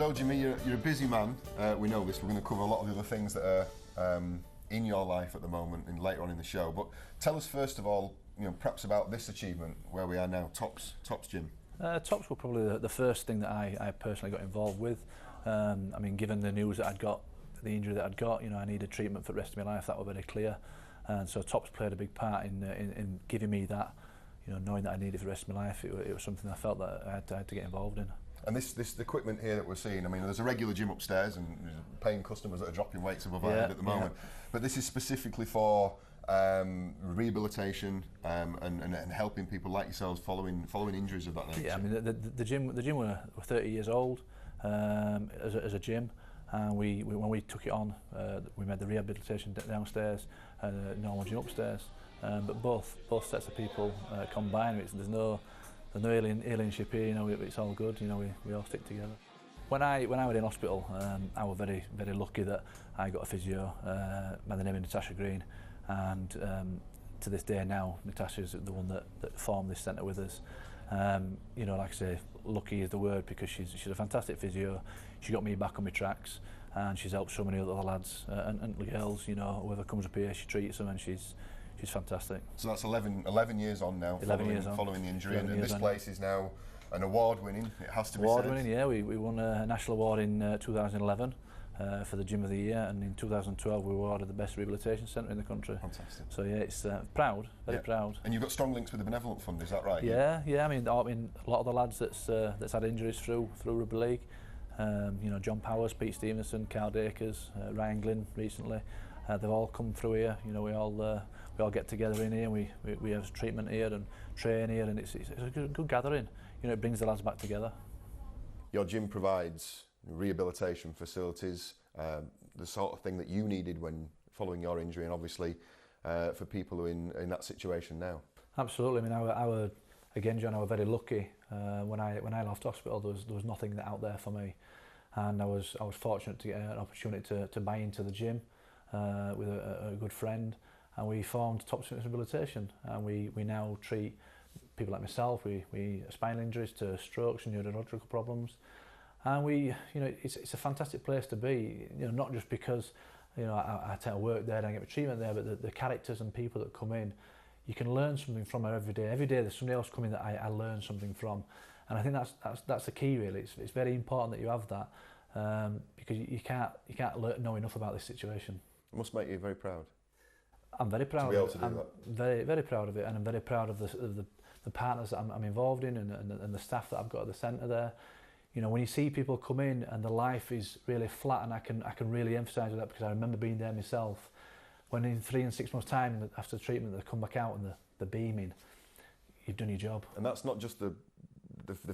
So Jimmy, you're a busy man. We know this. We're going to cover a lot of the other things that are in your life at the moment and later on in the show. But tell us first of all, perhaps about this achievement where we are now, Tops Gym. Tops were probably the first thing that I personally got involved with. Given the news that I'd got, the injury that I'd got, I needed treatment for the rest of my life. That was very clear, and so Tops played a big part in giving me that. Knowing that I needed it for the rest of my life, it was something I felt that I had to get involved in. And this equipment here that we're seeing, there's a regular gym upstairs and paying customers that are dropping weights above our head at the moment. Yeah. But this is specifically for rehabilitation and helping people like yourselves following injuries of that nature. Yeah, the gym were 30 years old as a gym, and when we took it on, we made the rehabilitation downstairs and normal gym upstairs. But both sets of people combine. There's no alienship here. It's all good. We all stick together. When I was in hospital, I was very, very lucky that I got a physio by the name of Natasha Green, and to this day now, Natasha's the one that formed this centre with us. Like I say, lucky is the word, because she's a fantastic physio. She got me back on my tracks, and she's helped so many other lads and girls. Whoever comes up here, she treats them, and she's fantastic. So that's 11 years on now, following the injury, and this place is now an award-winning, it has to be said. Award-winning, yeah. We won a national award in 2011 for the Gym of the Year, and in 2012 we were awarded the best rehabilitation centre in the country. Fantastic. So yeah, it's proud, very proud. And you've got strong links with the Benevolent Fund, is that right? Yeah. A lot of the lads that's had injuries through rugby league, John Powers, Pete Stevenson, Carl Dakers, Ryan Glynn recently. They've all come through here. We all get together in here. We have treatment here and train here, and it's a good gathering. It brings the lads back together. Your gym provides rehabilitation facilities, the sort of thing that you needed when following your injury, and obviously for people who are in that situation now. Absolutely. Again, John, I was very lucky. When I left hospital, there was nothing out there for me, and I was fortunate to get an opportunity to buy into the gym with a good friend, and we formed Tops Fitness Rehabilitation, and we now treat people like myself. We spinal injuries to strokes and neurological problems, and it's a fantastic place to be. Not just because I take work there and I get my treatment there, but the characters and people that come in, you can learn something from her every day. Every day there's somebody else coming that I learn something from, and I think that's the key really. It's very important that you have that, because you can't know enough about this situation. It must make you very proud. I'm very proud to be able of it. To do I'm very, very proud of it, and I'm very proud of the partners that I'm involved in, and the staff that I've got at the centre there. When you see people come in and the life is really flat, and I can really emphasise that, because I remember being there myself. When in 3 and 6 months' time after treatment they come back out and they're beaming, you've done your job. And that's not just the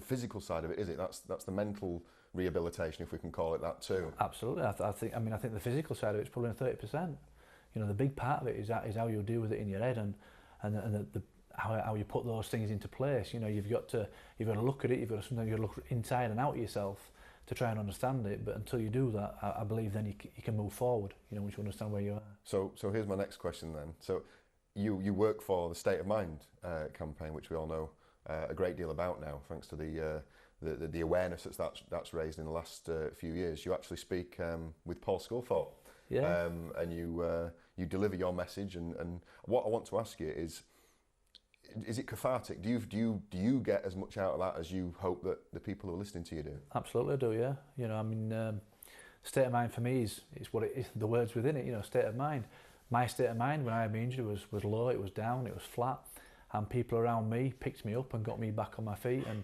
physical side of it, is it? That's the mental rehabilitation, if we can call it that too. Absolutely. I think the physical side of it's probably 30%. The big part of it is how you deal with it in your head, and how you put those things into place. You've got to look at it. You've got to look inside and out of yourself to try and understand it. But until you do that, I believe then you can move forward. Once you understand where you are. So here's my next question then. So you work for the State of Mind campaign, which we all know a great deal about now, thanks to the awareness that's raised in the last few years. You actually speak with Paul Sculthorpe. Yeah. And you deliver your message, and what I want to ask you is it cathartic? Do you get as much out of that as you hope that the people who are listening to you do? Absolutely, I do. Yeah. State of mind for me is what it is. The words within it. State of mind. My state of mind when I had my injury was low. It was down. It was flat, and people around me picked me up and got me back on my feet, and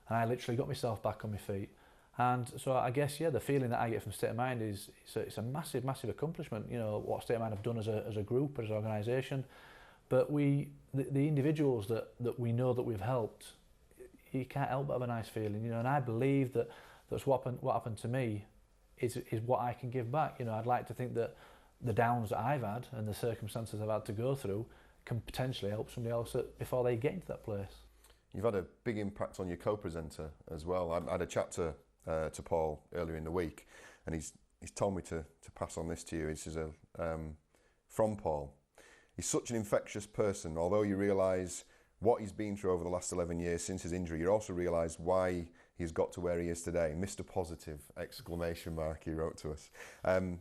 I literally got myself back on my feet. And so I guess, the feeling that I get from State of Mind is it's a massive, massive accomplishment. What State of Mind have done as a group, as an organisation. But the individuals that we know that we've helped, you can't help but have a nice feeling. And I believe that's what happened to me is what I can give back. I'd like to think that the downs that I've had and the circumstances I've had to go through can potentially help somebody else before they get into that place. You've had a big impact on your co-presenter as well. I had a chat to Paul earlier in the week, and he's told me to pass on this to you. He says, from Paul, he's such an infectious person. Although you realise what he's been through over the last 11 years since his injury, you also realise why he's got to where he is today. Mr. Positive, ! He wrote to us.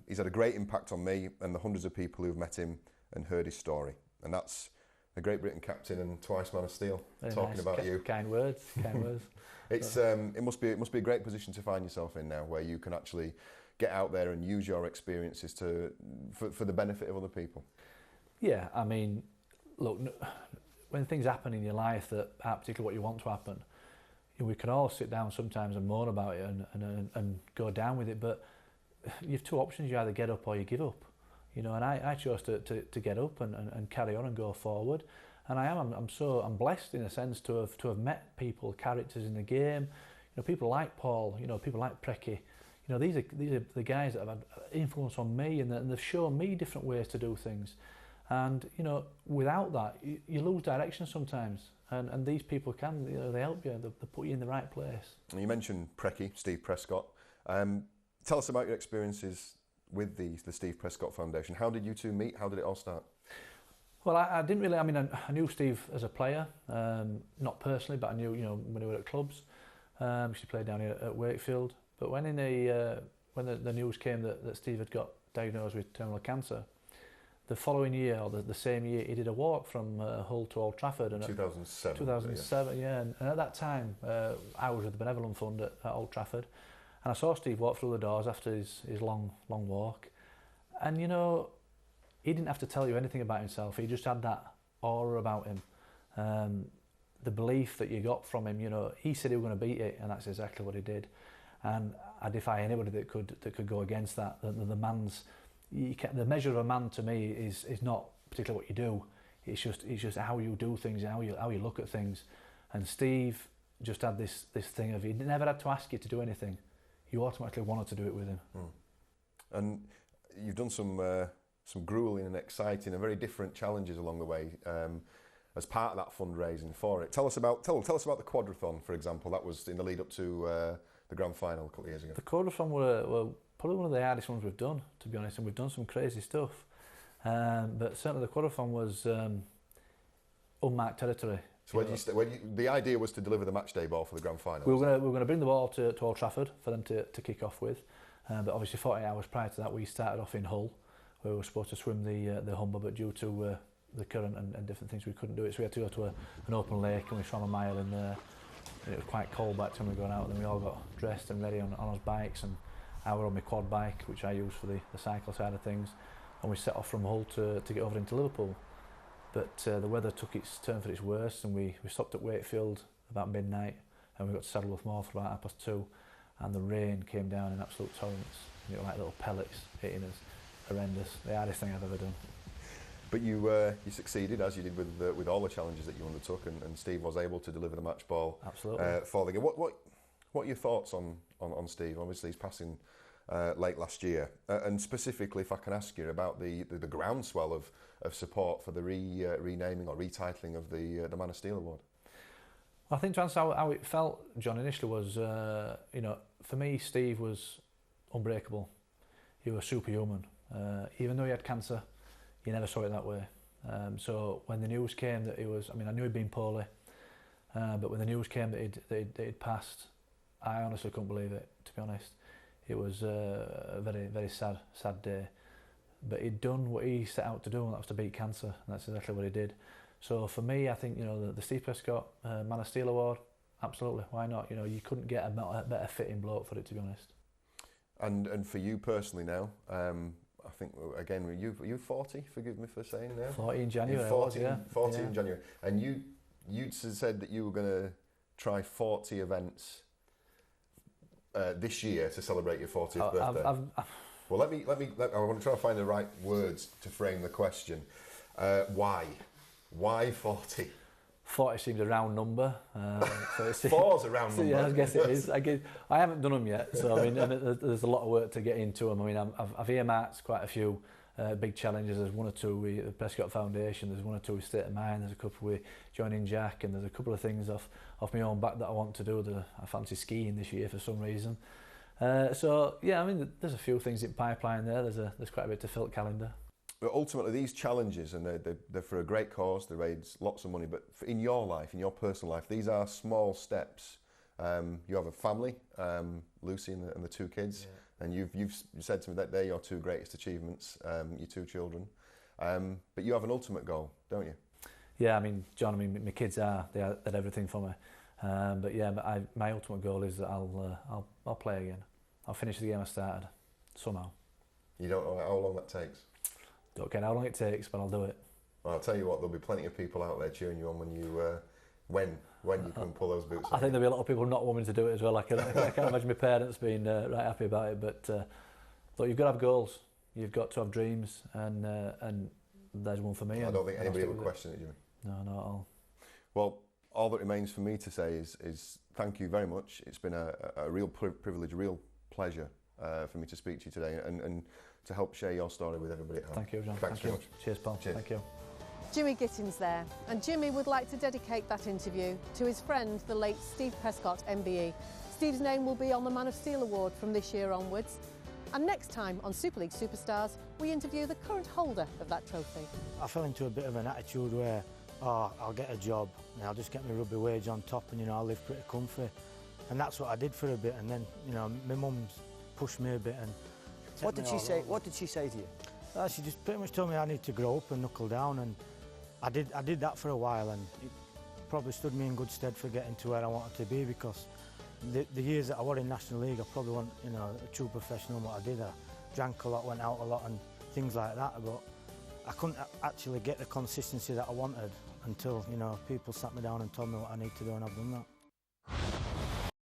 He's had a great impact on me and the hundreds of people who've met him and heard his story. And that's the Great Britain captain and twice Man of Steel talking about you. Kind words, kind words. It must be a great position to find yourself in now, where you can actually get out there and use your experiences for the benefit of other people. Yeah, I mean, look, when things happen in your life that aren't particularly what you want to happen, we can all sit down sometimes and moan about it and go down with it, but you have two options: you either get up or you give up. And I chose to get up and carry on and go forward. And I'm blessed in a sense to have met people, characters in the game, people like Paul, people like Preki. These are the guys that have had influence on me, and they've shown me different ways to do things. And without that, you lose direction sometimes. And these people can, they help you, they put you in the right place. You mentioned Preki, Steve Prescott. Tell us about your experiences with the Steve Prescott Foundation. How did you two meet? How did it all start? Well, I didn't really. I mean, I knew Steve as a player, not personally, but I knew, when we were at clubs. She played down here at Wakefield. But when the news came that Steve had got diagnosed with terminal cancer, the following year, or the same year, he did a walk from Hull to Old Trafford. And 2007. 2007, yeah. And at that time, I was with the Benevolent Fund at Old Trafford. And I saw Steve walk through the doors after his long walk. And, he didn't have to tell you anything about himself. He just had that aura about him. The belief that you got from him, he said he was going to beat it, and that's exactly what he did. And I defy anybody that could go against that. The measure of a man to me is not particularly what you do. It's just how you do things, how you look at things. And Steve just had this thing of, he never had to ask you to do anything. You automatically wanted to do it with him. And you've done some grueling and exciting and very different challenges along the way as part of that fundraising for it. Tell us about the quadrathon, for example. That was in the lead up to the grand final a couple of years ago. The quadrathon were probably one of the hardest ones we've done, to be honest, and we've done some crazy stuff. But certainly the quadrathon was unmarked territory. So the idea was to deliver the match day ball for the grand final? We were going to bring the ball to Old Trafford for them to kick off with. But obviously 48 hours prior to that, we started off in Hull, where we were supposed to swim the Humber, but due to the current and different things, we couldn't do it. So we had to go to an open lake, and we swam a mile in there. It was quite cold by the time we were going out, and then we all got dressed and ready on our bikes, and I were on my quad bike, which I use for the cycle side of things, and we set off from Hull to get over into Liverpool. But the weather took its turn for its worst, and we stopped at Wakefield about midnight, and we got to Saddleworth Moor for about 2:30, and the rain came down in absolute torrents, and it was like little pellets hitting us. Horrendous, the hardest thing I've ever done. But you succeeded, as you did with all the challenges that you undertook, and Steve was able to deliver the match ball. Absolutely. For the game. What are your thoughts on Steve? Obviously, he's passing late last year, and specifically, if I can ask you about the groundswell of support for the renaming or retitling of the Man of Steel award. I think to answer how it felt, John, initially was, for me, Steve was unbreakable. He was superhuman. Even though he had cancer, you never saw it that way. So when the news came that he was, I knew he'd been poorly, but when the news came that he'd passed, I honestly couldn't believe it, to be honest. It was a very, very sad day. But he'd done what he set out to do, and that was to beat cancer, and that's exactly what he did. So for me, I think, the Steve Prescott Man of Steel award, absolutely, why not? You couldn't get a better fitting bloke for it, to be honest. And for you personally now, I think, again, are you 40? Forgive me for saying now. 40 in January. 40 in January. And you'd said that you were going to try 40 events this year to celebrate your 40th birthday. Well, let me. I want to try to find the right words to frame the question. Why? Why 40? 40 seems a round number. Four's a round number. Yeah, I guess it is. I haven't done them yet, so and there's a lot of work to get into them. I've earmarked quite a few big challenges. There's one or two with the Prescott Foundation. There's one or two with State of Mind. There's a couple with Joining Jack, and there's a couple of things off my own back that I want to do. I fancy skiing this year for some reason. There's a few things in pipeline there. There's quite a bit to fill the calendar. But ultimately, these challenges, and they're for a great cause, they raise lots of money, but in your life, in your personal life, these are small steps You have a family, Lucy and the 2 kids, and you've said to me that they're your 2 greatest achievements, your 2 children. But you have an ultimate goal, don't you? Yeah, I mean, John, I mean, my kids they're everything for me. But yeah, my ultimate goal is that I'll play again. I'll finish the game I started somehow. You don't know how long that takes? Don't care how long it takes, but I'll do it. Well, I'll tell you what, there'll be plenty of people out there cheering you on when you can pull those boots on. I think there'll be a lot of people not wanting to do it as well. I can't imagine my parents being right happy about it. But look, you've got to have goals. You've got to have dreams, and there's one for me. I don't think anybody would question it, Jimmy. No, not at all. Well, all that remains for me to say is thank you very much. It's been a real privilege, a real pleasure for me to speak to you today and to help share your story with everybody at home. Thank you, John. Thanks very much. Cheers, Paul. Cheers. Thank you. Jimmy Gittins there, and Jimmy would like to dedicate that interview to his friend, the late Steve Prescott, MBE. Steve's name will be on the Man of Steel Award from this year onwards. And next time on Super League Superstars, we interview the current holder of that trophy. I fell into a bit of an attitude where, I'll get a job and I'll just get my rugby wage on top and, I'll live pretty comfy. And that's what I did for a bit, and then, my mum's pushed me a bit and... What did she say? What did she say to you? She just pretty much told me I need to grow up and knuckle down, and I did that for a while, and it probably stood me in good stead for getting to where I wanted to be, because the years that I was in National League, I probably wasn't, a true professional in what I did. I drank a lot, went out a lot and things like that, but I couldn't actually get the consistency that I wanted until, people sat me down and told me what I need to do, and I've done that.